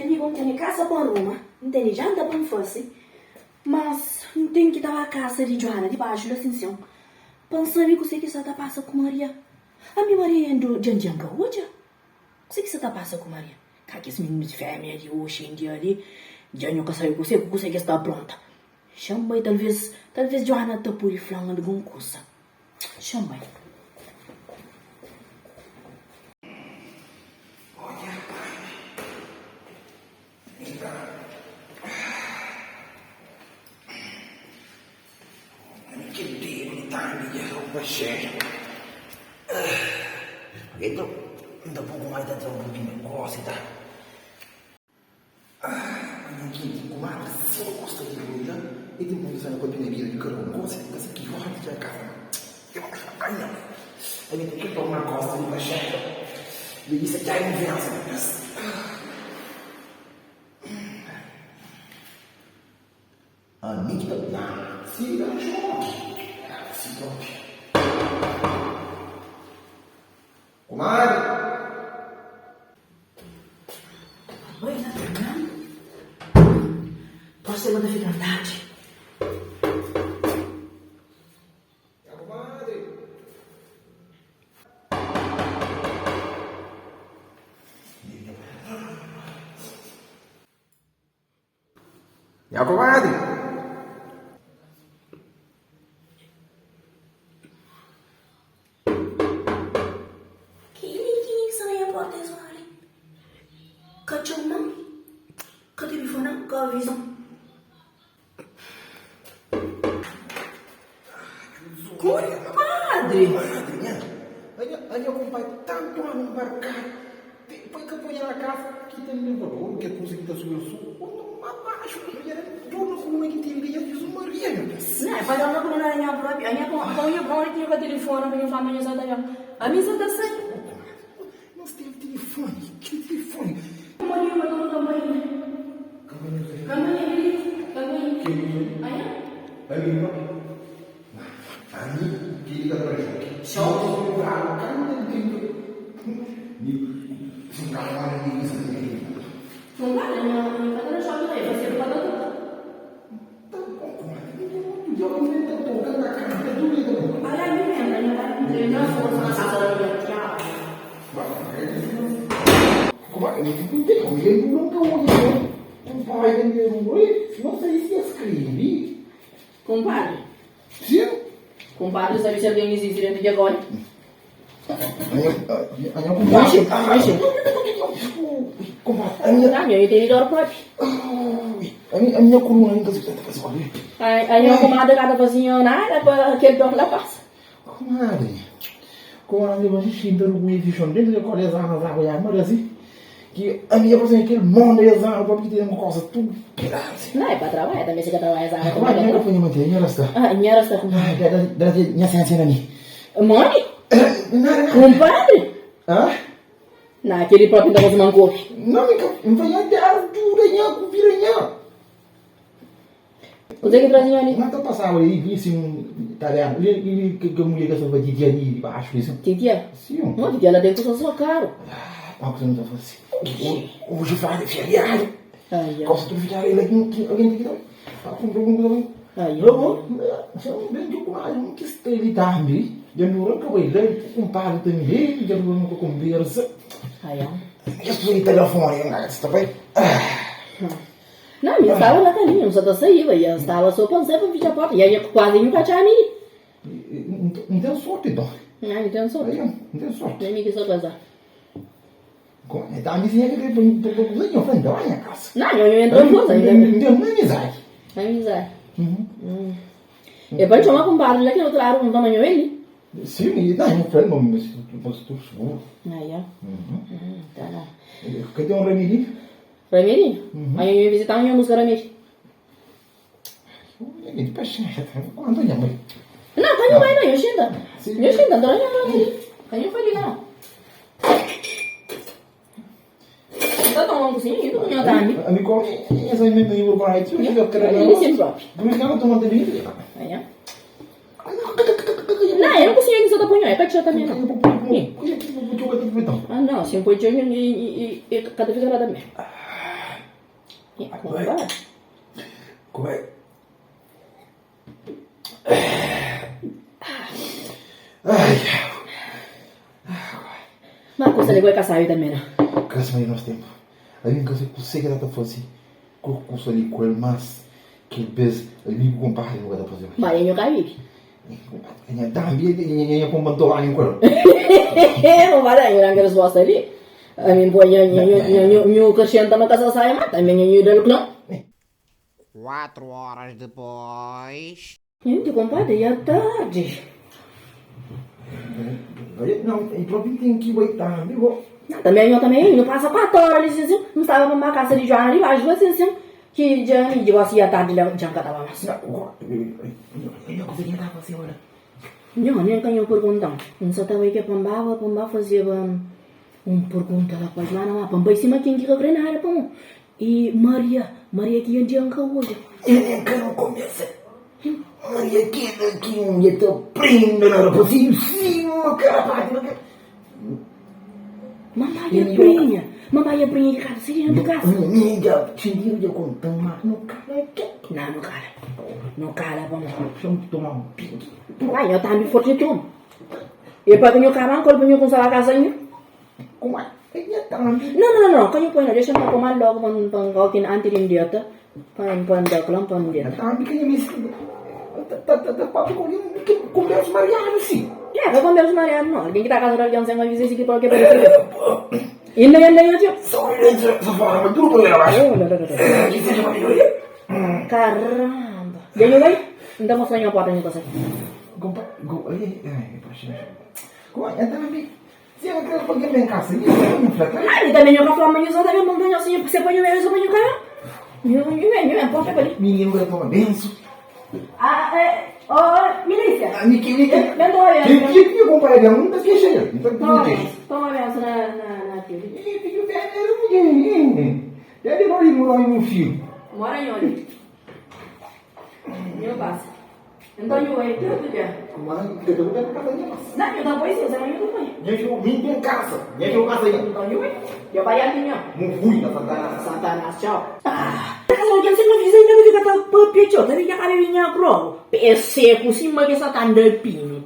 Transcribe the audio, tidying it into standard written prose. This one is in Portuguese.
Entende como tem casa para Roma, entende janta para fosse, mas não tem que dar a casa de Joana debaixo da ascensão. Pensando que você que está passa com Maria. A minha Maria ando janjanga hoje. Você que está passa com Maria. Que esse menino de fêmea de hoje em dia ali, já não saiu com você que está pronta. Chama talvez Joana está por aí falando alguma coisa. Chama. Então, ainda pouco mais da desenvolvimento de negócio, tá? Ninguém comadre, se eu gosto de luta, e tem muito sendo com a pineira de carão, gosto de casa que vai de casa. Eu vou ficar não. A gente tem que tomar costa de baixada. E isso aqui é inverso, mas... Anitta, não. Se dá choque. Se pronto. Comadre! Oi, Natália. Posso levar da ficar tarde? Comadre! Minha comadre! Cachorro, que telefone, que aviso. Compadre! Olha, compadre, tanto a embarcar. Depois que eu ponho na casa, que tem um valor, que é coisa que está sobre o sul. Abaixo, tudo como é que tem dia de Maria, meu Deus. Não, para dar uma coluna na minha própria. A minha própria tinha o telefone para eu falar amanhã da manhã. A missa está sem. Nós temos telefone. Que telefone? Maria, mas não também. Caminha. Aí, que liga para a gente. Só o carro, se calma, ninguém sabe. Não vai, minha cadê choque daí? Vai ser para dar Tá bom, comadre. Eu não estou tocando a cara, é doido. Olha a minha, não força na casa da minha tia. Comadre, não tem como, ele nunca ouviu. Um pai de meu não sei se escreve. Compadre. Sim. Compadre, sabe se alguém existe dentro de agora? A minha entendedora própria. A minha coluna ainda se tenta fazer ali. A minha comadre cada cozinha nada para aquele dor da passa. Comadre, mas a gente ainda não vive chão dentro de colher as águas e a mãe assim. Que a minha coisa é aquele monte de água para ter uma coisa tudo pedaço. Não é para trabalhar, também se quer trabalhar essa água. Mas eu ponho manter, minha rasta. Minha rasta com da minha sensação ali. Mãe? Compadre? Hã? Naquele próprio da coisa mancou. Não, me vai andar duranha com piranha. Você que trazia ali? Não, tô passando aí, vi assim, italiano. Ele que a mulher que só vai de ali de baixo, isso. Titia? Sim. Não, titia, ela dentro só caro. Ah, você não tá falando assim. Hoje vai de feriado. Ai, Gosto de ficar ele aqui, alguém tem que dar. Comprou um também. ai. Eu não bem que mais, não quis ter ele também. Já não nunca vai ler, compadre também, já não nunca conversa. Ai, Eu fui telefone, não está bem? não, minha estava na caminha, não só da saída, e eu estava só pensando para fechar a porta, e aí eu quase não cachava a mim. Não tem sorte, então. Não tem sorte. Não tem sorte. Nem me quis coisa. Então, a minha que eu eu falei, olha a casa. Não, eu entro em coisa ainda. Não é amizade. Amizade. E depois chamar com o padre, já que eu trago um tamanho ele. Sim, não, falei, mas tu seguro. Aí, ó. Tá lá. Cadê um remédio? Rameirinho? Aí eu ia visitar uma música Rameirinho. Quando minha mãe? Não, canho vai, não, eu xinda. Eu xinda, dona Rameirinho. Canho foi ligar. Tá tomando assim, eu não tá ali. Amigo, essa é minha mãe, vai, tu já quer Ele sempre próprio. Por isso que ela toma de Aí, ó. Não, eu não consigo que você tá punhando, é pra tirar também, não. Ah, não, assim, põe de olho e cada vez ela dá mesmo. Vai. Come é? Ai, Ma cosa le vuoi casare também, né? caso mais nosso tempo. A minha coisa que você que dá fosse com o curso ali com ele, mas que bez ali com parre no da fazer. Ma io capi. Nya dambi nya pun bantu ani ko. Non vada io anche risposta lì. A mim poi io crescendo na casa sai, ma também io del club. 4 horas depois. Gente, compadre, já tarde. Não, e próprio tem que waitar, viu? Também, não passa 4 horas, assim, não estava numa casa de Joana ali, mas assim, que já me digo assim, a tarde já tava mais. Eu consegui dar você agora. Não, nem que eu perguntam. Não só estava aí que Pamba fazia pergunta lá para lá, não, Pamba em cima quem que treinar era Pamba. E Maria que ia dianca hoje. Eu não começa. Maria que eu tô prendendo na possível, sim, cara, Mamãe ia brinha de casa, seria no casa. Ninguém tinha de contar, mas no cara. No cara, vamos. Vamos tomar um pique. Vai, eu tava me fortitudo. E para que eu caramba, quando eu com a casa ainda. Como é? Ele tá ali. Não, quando eu põe, deixa eu tomar logo para alguém antes de idiota. Para dar colão para idiota. Tá ali que me tá papo com Deus Mariano, sim. É, vai com Deus Mariano, não. Alguém que tá casado alguém sem avisar que para que para Ainda eu tio. Só fala, tudo eu acho. Caramba. Já eu vai? Então mostra a porta de você. Como é? Então, se eu quero pagar bem casa, isso é um flacar. Ah, também eu falo amanhã só também montanha assim, você põe o meu, você põe o cara. Eu porta para ali. Menino vai tomar benção. Milícia. Niki. Vem do olho. Que companheiro, não tá esquecendo. Então, toma benção na tio. Ele não morar em um fio. Mora em onde? Meu passa. Então eu aí, tudo bem. Mas que eu quero casa de nós. Não, eu não vou isso, você não me põe. Eu vim em casa. Eu casa aí. Então eu aí. Eu vai ali, ó. Não fui na Santana. Satanás, tchau. Casa alguém se não fizer ainda fica tão papito, tá ligado? Cara, vinha pro. Seco, sim, mas essa tá andando pino.